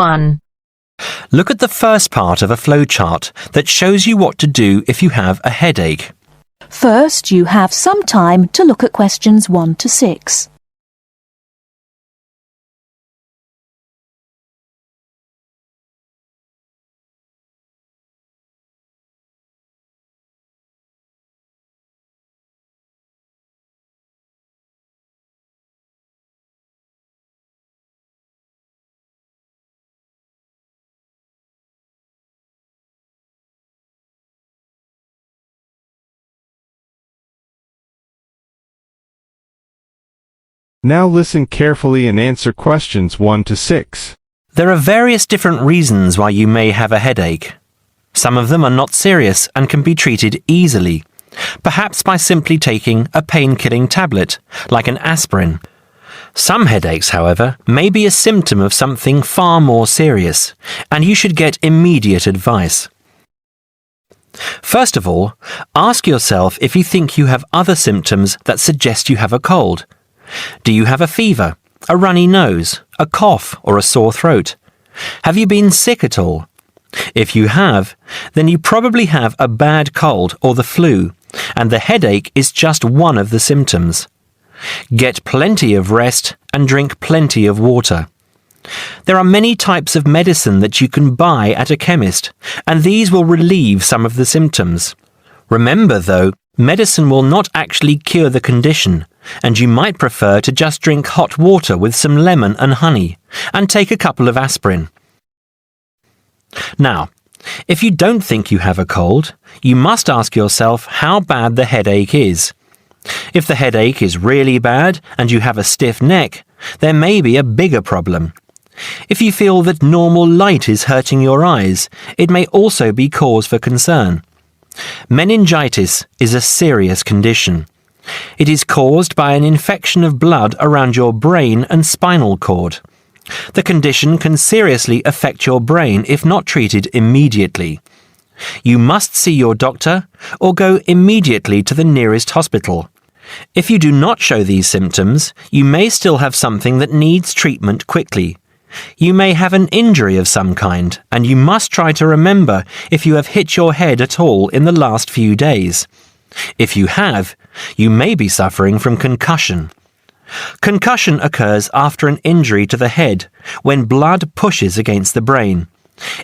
1. Look at the first part of a flowchart that shows you what to do if you have a headache. First, you have some time to look at questions 1 to 6. Now listen carefully and answer questions 1 to 6. There are various different reasons why you may have a headache. Some of them are not serious and can be treated easily, perhaps by simply taking a pain-killing tablet, like an aspirin. Some headaches, however, may be a symptom of something far more serious, and you should get immediate advice. First of all, ask yourself if you think you have other symptoms that suggest you have a cold. Do you have a fever, a runny nose, a cough, or a sore throat? Have you been sick at all? If you have, then you probably have a bad cold or the flu, and the headache is just one of the symptoms. Get plenty of rest and drink plenty of water. There are many types of medicine that you can buy at a chemist, and these will relieve some of the symptoms. Remember, though, medicine will not actually cure the condition, and you might prefer to just drink hot water with some lemon and honey, and take a couple of aspirin. Now, if you don't think you have a cold, you must ask yourself how bad the headache is. If the headache is really bad and you have a stiff neck, there may be a bigger problem. If you feel that normal light is hurting your eyes, it may also be cause for concern. Meningitis is a serious condition. It is caused by an infection of blood around your brain and spinal cord. The condition can seriously affect your brain if not treated immediately. You must see your doctor or go immediately to the nearest hospital. If you do not show these symptoms, you may still have something that needs treatment quickly. You may have an injury of some kind, and you must try to remember if you have hit your head at all in the last few days. If you have, you may be suffering from concussion. Concussion occurs after an injury to the head, when blood pushes against the brain.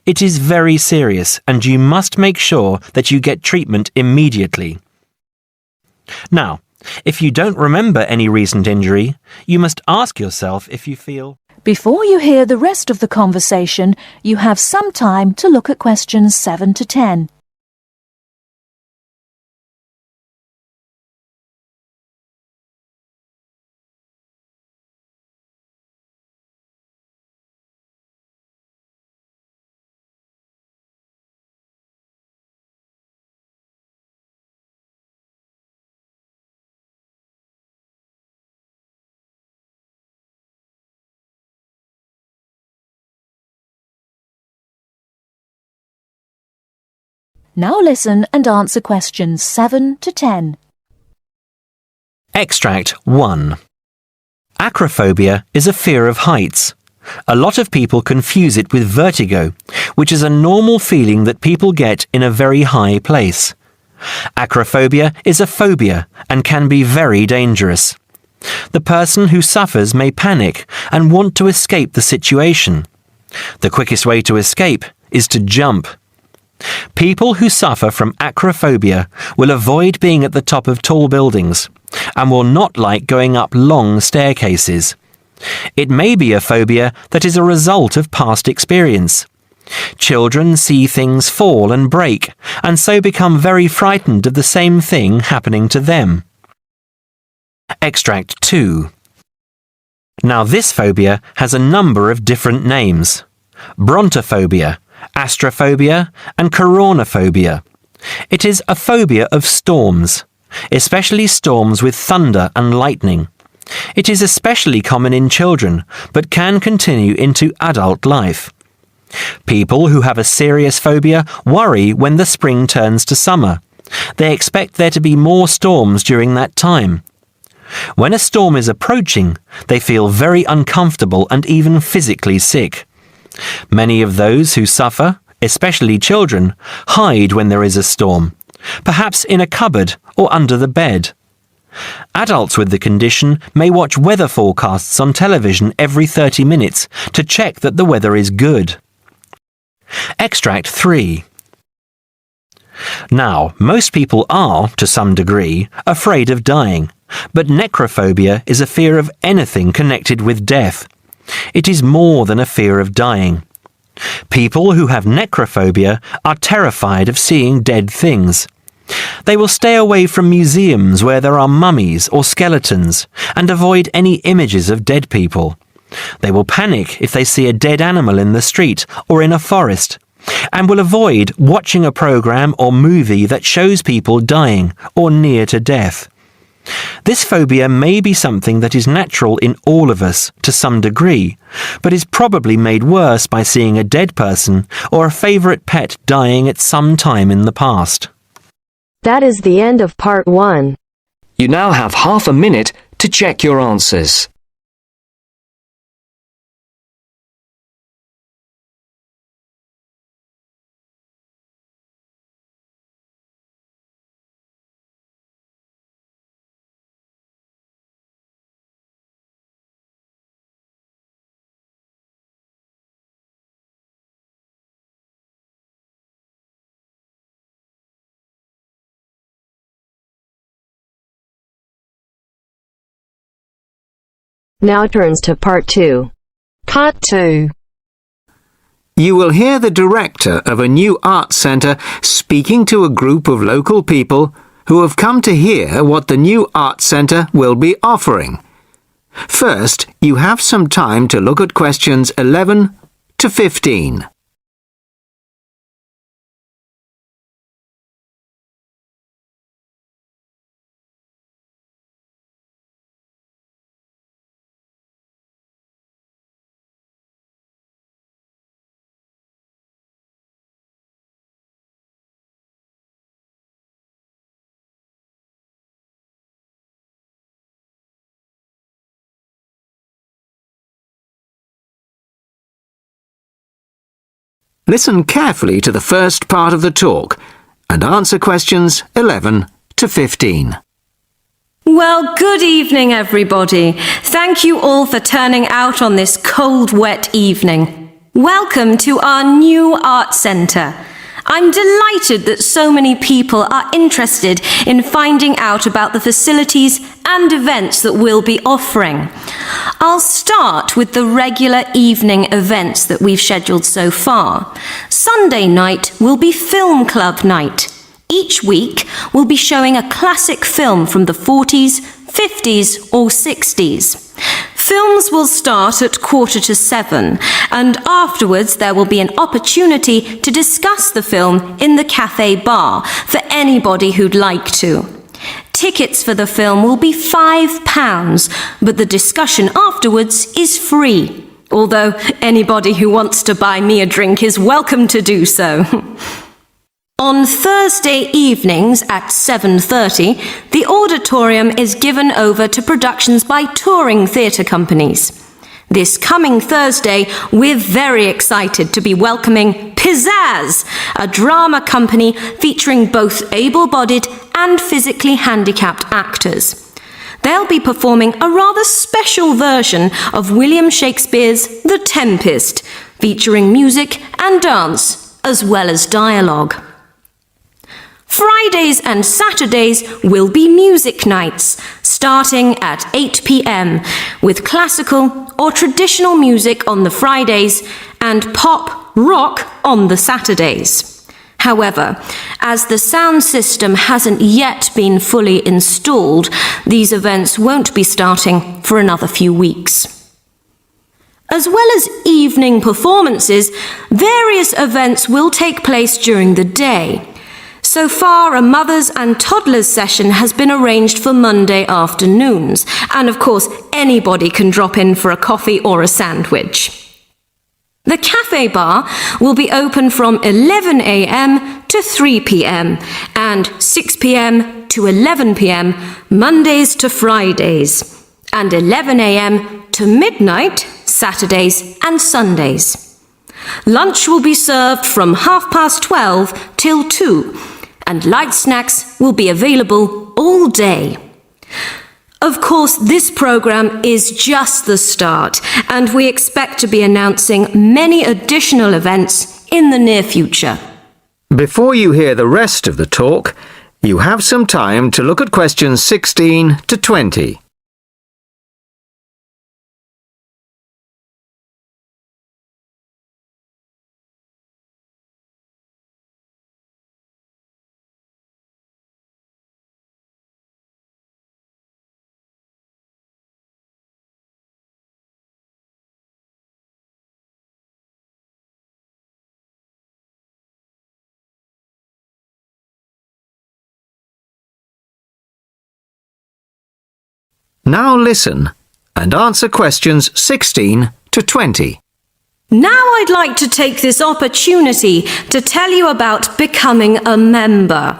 It is very serious, and you must make sure that you get treatment immediately. Now, if you don't remember any recent injury, you must ask yourself if you feel... Before you hear the rest of the conversation, you have some time to look at questions 7 to 10. Now listen and answer questions 7 to 10. Extract 1. Acrophobia is a fear of heights. A lot of people confuse it with vertigo, which is a normal feeling that people get in a very high place. Acrophobia is a phobia and can be very dangerous. The person who suffers may panic and want to escape the situation. The quickest way to escape is to jump. People who suffer from acrophobia will avoid being at the top of tall buildings and will not like going up long staircases. It may be a phobia that is a result of past experience. Children see things fall and break and so become very frightened of the same thing happening to them. Extract 2. Now this phobia has a number of different names: brontophobia, astrophobia, and coronaphobia. It is a phobia of storms, especially storms with thunder and lightning. It is especially common in children, but can continue into adult life. People who have a serious phobia worry when the spring turns to summer. They expect there to be more storms during that time. When a storm is approaching, they feel very uncomfortable and even physically sick. Many of those who suffer, especially children, hide when there is a storm, perhaps in a cupboard or under the bed. Adults with the condition may watch weather forecasts on television every 30 minutes to check that the weather is good. Extract 3. Now, most people are, to some degree, afraid of dying, but necrophobia is a fear of anything connected with death. It is more than a fear of dying. People who have necrophobia are terrified of seeing dead things. They will stay away from museums where there are mummies or skeletons and avoid any images of dead people. They will panic if they see a dead animal in the street or in a forest, and will avoid watching a program or movie that shows people dying or near to death. This phobia may be something that is natural in all of us to some degree, but is probably made worse by seeing a dead person or a favourite pet dying at some time in the past. That is the end of part 1. You now have half a minute to check your answers. Now turns to part 2. Part 2. You will hear the director of a new arts centre speaking to a group of local people who have come to hear what the new arts centre will be offering. First, you have some time to look at questions 11 to 15. Listen carefully to the first part of the talk and answer questions 11 to 15. Well, good evening, everybody. Thank you all for turning out on this cold, wet evening. Welcome to our new art centre. I'm delighted that so many people are interested in finding out about the facilities and events that we'll be offering. I'll start with the regular evening events that we've scheduled so far. Sunday night will be film club night. Each week, we'll be showing a classic film from the 40s, 50s or 60s. Films will start at 6:45, and afterwards there will be an opportunity to discuss the film in the cafe bar for anybody who'd like to. Tickets for the film will be £5, but the discussion afterwards is free, although anybody who wants to buy me a drink is welcome to do so. On Thursday evenings at 7:30, the auditorium is given over to productions by touring theatre companies. This coming Thursday, we're very excited to be welcoming Pizzazz, a drama company featuring both able-bodied and physically handicapped actors. They'll be performing a rather special version of William Shakespeare's The Tempest, featuring music and dance, as well as dialogue. Fridays and Saturdays will be music nights, starting at 8 p.m, with classical or traditional music on the Fridays and pop rock on the Saturdays. However, as the sound system hasn't yet been fully installed, these events won't be starting for another few weeks. As well as evening performances, various events will take place during the day. So far, a mothers and toddlers session has been arranged for Monday afternoons, and of course, anybody can drop in for a coffee or a sandwich. The cafe bar will be open from 11 a.m. to 3 p.m. and 6 p.m. to 11 p.m. Mondays to Fridays, and 11 a.m. to midnight Saturdays and Sundays. Lunch will be served from 12:30 till 2, and light snacks will be available all day. Of course, this program is just the start, and we expect to be announcing many additional events in the near future. Before you hear the rest of the talk, you have some time to look at questions 16 to 20. Now listen and answer questions 16 to 20. Now I'd like to take this opportunity to tell you about becoming a member.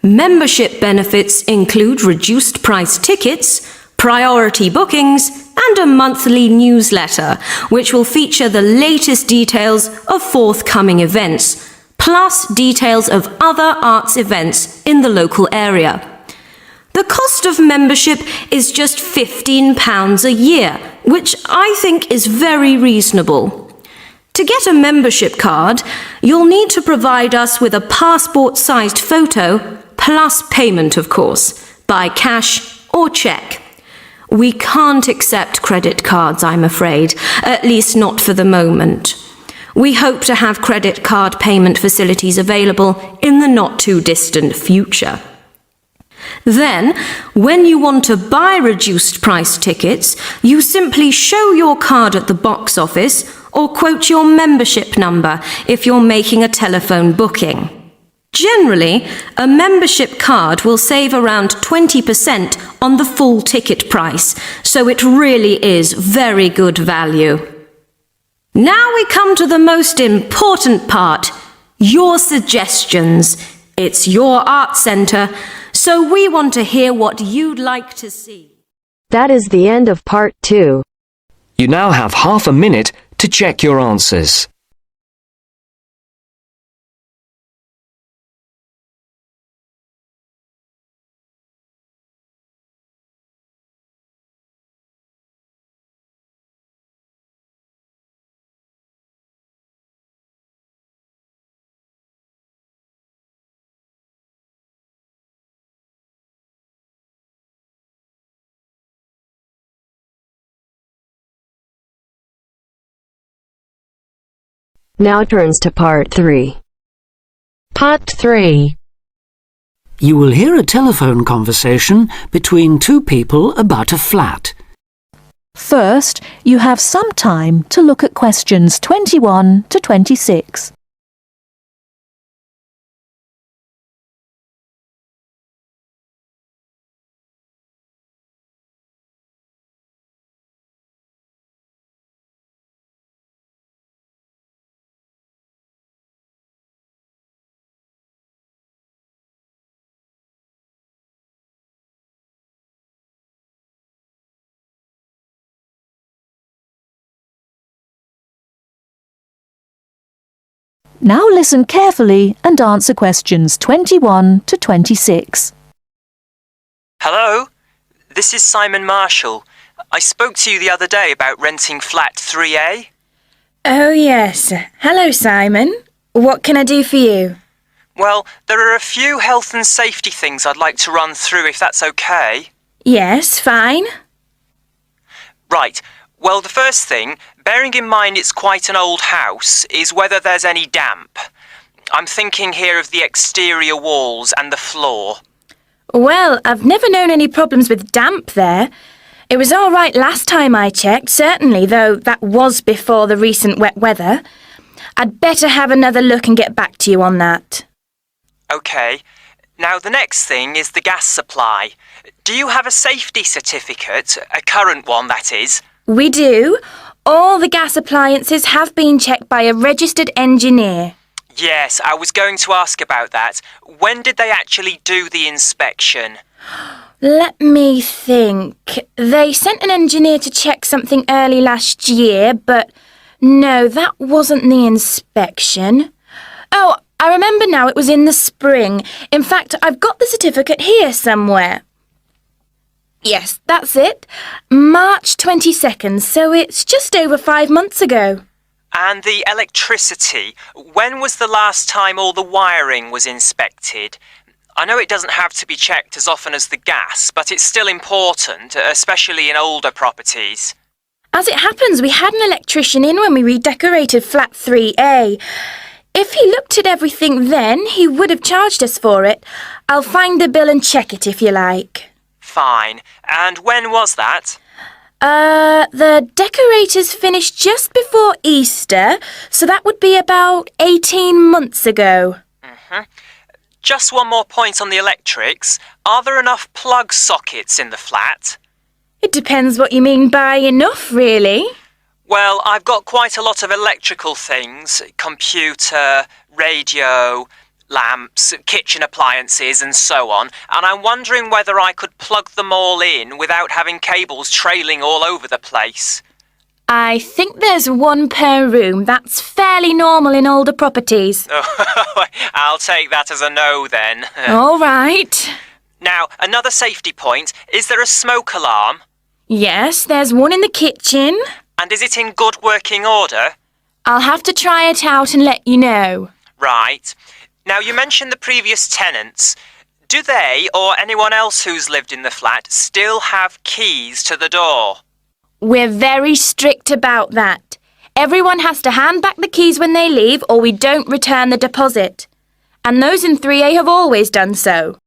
Membership benefits include reduced price tickets, priority bookings, and a monthly newsletter, which will feature the latest details of forthcoming events, plus details of other arts events in the local area. The cost of membership is just £15 a year, which I think is very reasonable. To get a membership card, you'll need to provide us with a passport-sized photo, plus payment, of course, by cash or cheque. We can't accept credit cards, I'm afraid, at least not for the moment. We hope to have credit card payment facilities available in the not-too-distant future. Then, when you want to buy reduced price tickets, you simply show your card at the box office or quote your membership number if you're making a telephone booking. Generally, a membership card will save around 20% on the full ticket price, so it really is very good value. Now we come to the most important part, your suggestions. It's your art centre, so we want to hear what you'd like to see. That is the end of part 2. You now have half a minute to check your answers. Now turns to part 3. Part 3. You will hear a telephone conversation between two people about a flat. First, you have some time to look at questions 21 to 26. Now listen carefully and answer questions 21 to 26. Hello, this is Simon Marshall. I spoke to you the other day about renting flat 3A. Oh yes. Hello Simon. What can I do for you? Well, there are a few health and safety things I'd like to run through if that's okay. Yes, fine. Right. Well, the first thing, bearing in mind it's quite an old house, is whether there's any damp. I'm thinking here of the exterior walls and the floor. Well, I've never known any problems with damp there. It was all right last time I checked, certainly, though that was before the recent wet weather. I'd better have another look and get back to you on that. OK. Now, the next thing is the gas supply. Do you have a safety certificate, a current one, that is? We do. All the gas appliances have been checked by a registered engineer. Yes, I was going to ask about that. When did they actually do the inspection? Let me think. They sent an engineer to check something early last year, but No, that wasn't the inspection. Oh, I remember now, it was in the spring. In fact, I've got the certificate here somewhere. Yes, that's it. March 22nd, so it's just over 5 months ago. And the electricity, when was the last time all the wiring was inspected? I know it doesn't have to be checked as often as the gas, but it's still important, especially in older properties. As it happens, we had an electrician in when we redecorated flat 3A. If he looked at everything then, he would have charged us for it. I'll find the bill and check it if you like. Fine. And when was that? The decorators finished just before Easter, so that would be about 18 months ago. Just one more point on the electrics. Are there enough plug sockets in the flat? It depends what you mean by enough, really. Well, I've got quite a lot of electrical things. Computer, radio, lamps, kitchen appliances and so on. And I'm wondering whether I could plug them all in without having cables trailing all over the place. I think there's one per room. That's fairly normal in older properties. I'll take that as a no then. All right. Now, another safety point. Is there a smoke alarm? Yes, there's one in the kitchen. And is it in good working order? I'll have to try it out and let you know. Right. Now, you mentioned the previous tenants. Do they, or anyone else who's lived in the flat, still have keys to the door? We're very strict about that. Everyone has to hand back the keys when they leave or we don't return the deposit. And those in 3A have always done so.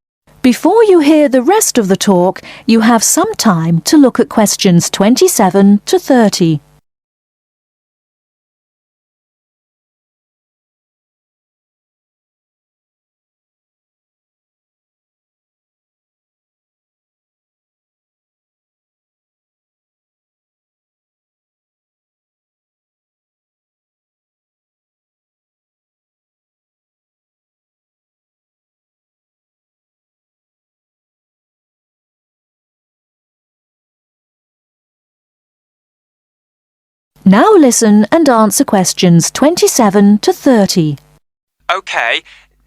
Before you hear the rest of the talk, you have some time to look at questions 27 to 30. Now listen and answer questions 27 to 30. OK.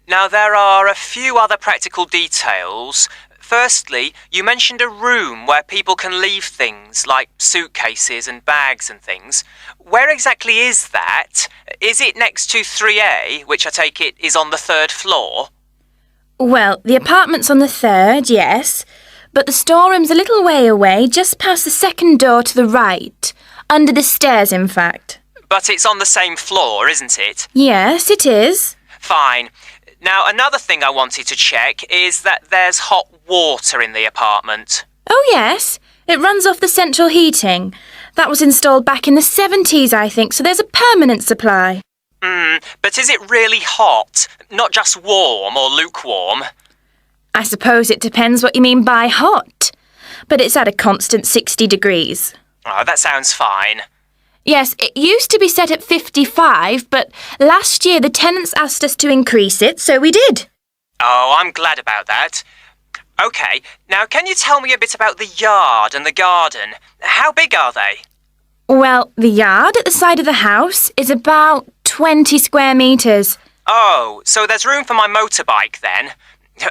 Now, there are a few other practical details. Firstly, you mentioned a room where people can leave things like suitcases and bags and things. Where exactly is that? Is it next to 3A, which I take it is on the 3rd floor? Well, the apartment's on the 3rd, yes. But the storeroom's a little way away, just past the 2nd door to the right. Under the stairs, in fact. But it's on the same floor, isn't it? Yes, it is. Fine. Now, another thing I wanted to check is that there's hot water in the apartment. Oh, yes. It runs off the central heating. That was installed back in the 70s, I think, so there's a permanent supply. But is it really hot? Not just warm or lukewarm? I suppose it depends what you mean by hot. But it's at a constant 60 degrees. Oh, that sounds fine. Yes, it used to be set at 55, but last year the tenants asked us to increase it, so we did. Oh, I'm glad about that. OK, now can you tell me a bit about the yard and the garden? How big are they? Well, the yard at the side of the house is about 20 square metres. Oh, so there's room for my motorbike then?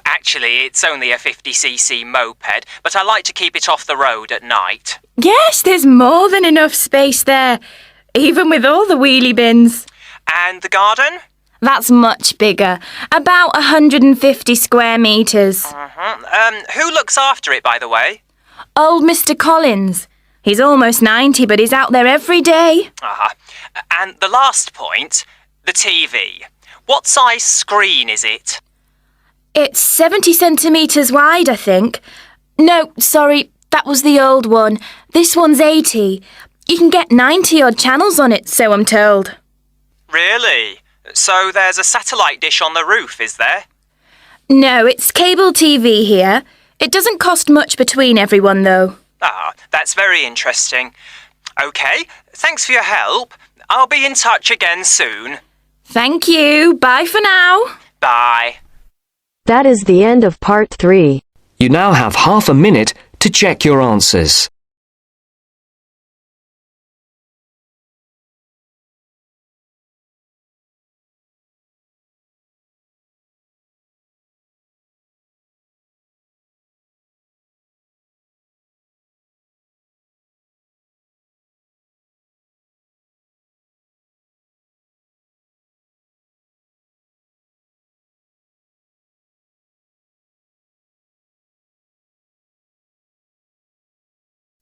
Actually, it's only a 50cc moped, but I like to keep it off the road at night. Yes, there's more than enough space there, even with all the wheelie bins. And the garden? That's much bigger, about 150 square metres. Who looks after it, by the way? Old Mr. Collins. He's almost 90, but he's out there every day. And the last point, the TV. What size screen is it? It's 70 centimetres wide, I think. No, sorry, that was the old one. This one's 80. You can get 90-odd channels on it, so I'm told. Really? So there's a satellite dish on the roof, is there? No, it's cable TV here. It doesn't cost much between everyone, though. That's very interesting. OK, thanks for your help. I'll be in touch again soon. Thank you. Bye for now. Bye. That is the end of part 3. You now have half a minute to check your answers.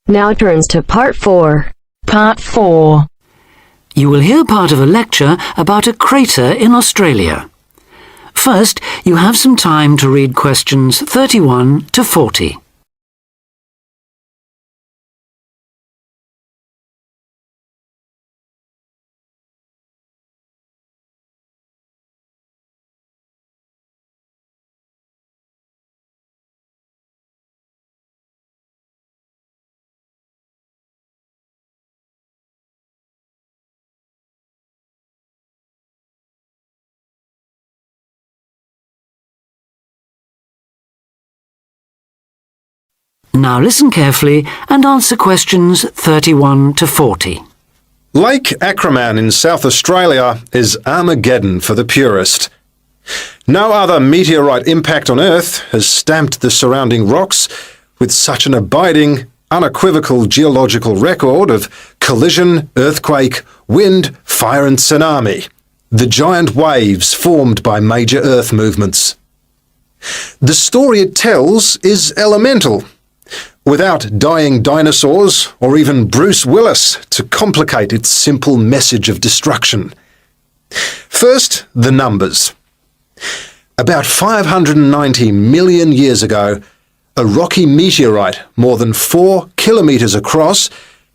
Now turns to Part 4. Part 4. You will hear part of a lecture about a crater in Australia. First, you have some time to read questions 31 to 40. Now listen carefully and answer questions 31 to 40. Lake Acraman in South Australia is Armageddon for the purist. No other meteorite impact on Earth has stamped the surrounding rocks with such an abiding, unequivocal geological record of collision, earthquake, wind, fire and tsunami, the giant waves formed by major Earth movements. The story it tells is elemental, without dying dinosaurs or even Bruce Willis to complicate its simple message of destruction. First, the numbers. About 590 million years ago, a rocky meteorite more than 4 kilometres across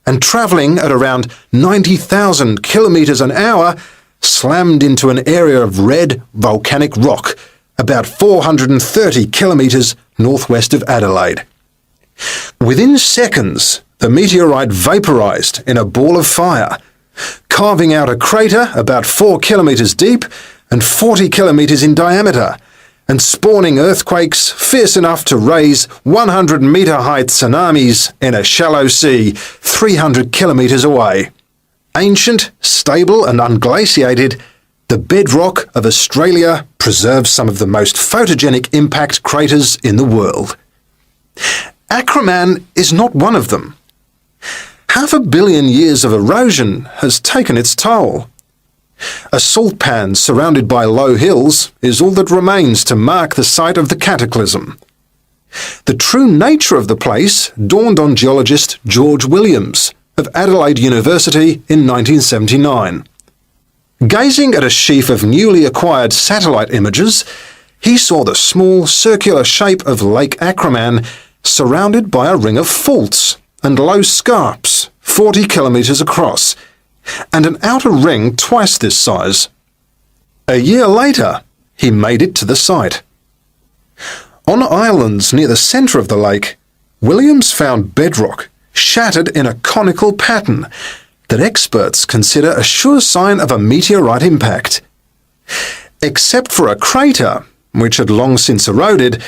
and travelling at around 90,000 kilometres an hour slammed into an area of red volcanic rock about 430 kilometres northwest of Adelaide. Within seconds, the meteorite vaporized in a ball of fire, carving out a crater about 4 kilometres deep and 40 kilometres in diameter, and spawning earthquakes fierce enough to raise 100-metre-high tsunamis in a shallow sea 300 kilometres away. Ancient, stable and unglaciated, the bedrock of Australia preserves some of the most photogenic impact craters in the world. Acraman is not one of them. 500 million years of erosion has taken its toll. A salt pan surrounded by low hills is all that remains to mark the site of the cataclysm. The true nature of the place dawned on geologist George Williams of Adelaide University in 1979. Gazing at a sheaf of newly acquired satellite images, he saw the small circular shape of Lake Acraman surrounded by a ring of faults and low scarps 40 kilometres across, and an outer ring twice this size. A year later, he made it to the site. On islands near the centre of the lake, Williams found bedrock shattered in a conical pattern that experts consider a sure sign of a meteorite impact. Except for a crater, which had long since eroded,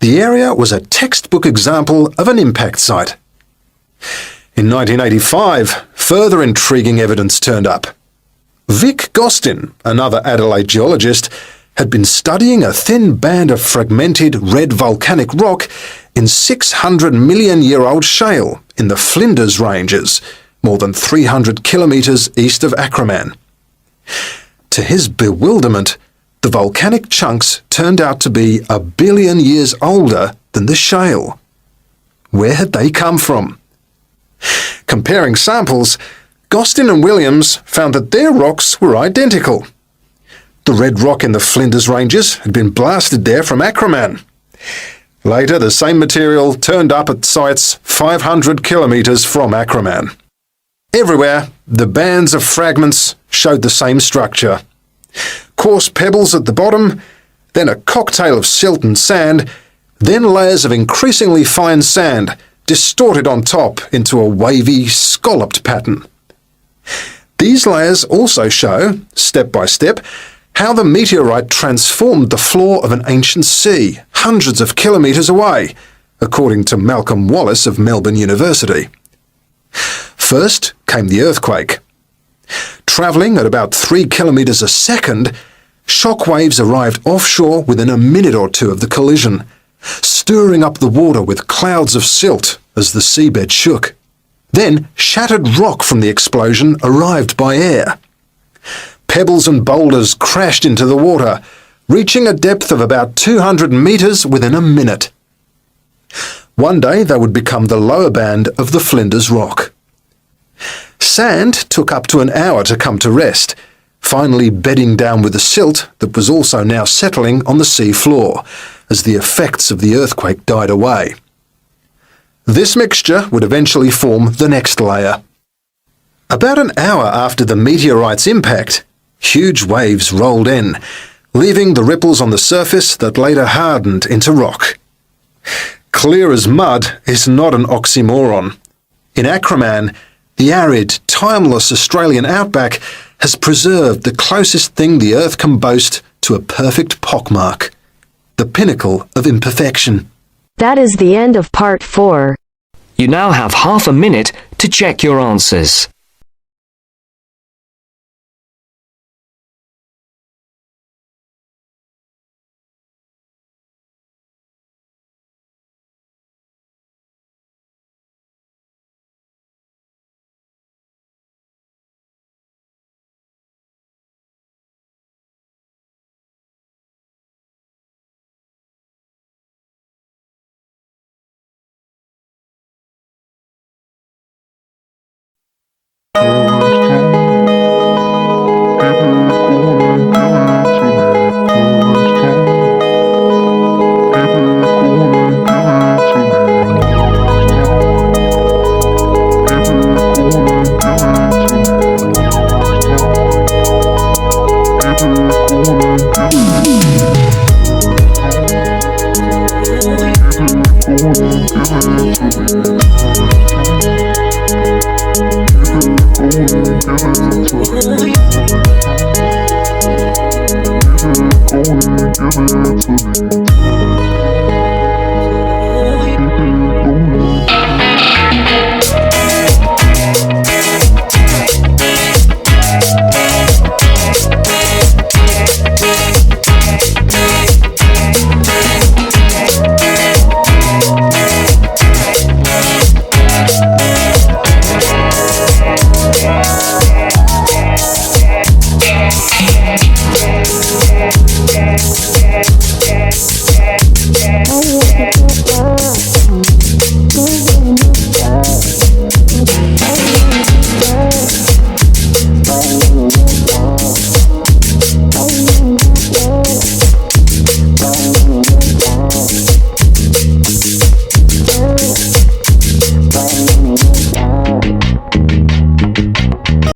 the area was a textbook example of an impact site. In 1985, further intriguing evidence turned up. Vic Gostin, another Adelaide geologist, had been studying a thin band of fragmented red volcanic rock in 600-million-year-old shale in the Flinders Ranges, more than 300 kilometres east of Acraman. To his bewilderment, the volcanic chunks turned out to be 1 billion years older than the shale. Where had they come from? Comparing samples, Gostin and Williams found that their rocks were identical. The red rock in the Flinders Ranges had been blasted there from Acraman. Later, the same material turned up at sites 500 kilometres from Acraman. Everywhere, the bands of fragments showed the same structure. Coarse pebbles at the bottom, then a cocktail of silt and sand, then layers of increasingly fine sand distorted on top into a wavy, scalloped pattern. These layers also show, step by step, how the meteorite transformed the floor of an ancient sea hundreds of kilometres away, according to Malcolm Wallace of Melbourne University. First came the earthquake. Travelling at about 3 kilometres a second, shock waves arrived offshore within a minute or two of the collision, stirring up the water with clouds of silt as the seabed shook. Then shattered rock from the explosion arrived by air. Pebbles and boulders crashed into the water, reaching a depth of about 200 metres within a minute. One day they would become the lower band of the Flinders Rock. Sand took up to an hour to come to rest, finally bedding down with the silt that was also now settling on the sea floor as the effects of the earthquake died away. This mixture would eventually form the next layer. About an hour after the meteorite's impact, huge waves rolled in, leaving the ripples on the surface that later hardened into rock. Clear as mud is not an oxymoron. In Acraman, the arid, timeless Australian outback has preserved the closest thing the Earth can boast to a perfect pockmark, the pinnacle of imperfection. That is the end of part 4. You now have half a minute to check your answers. Give it to me.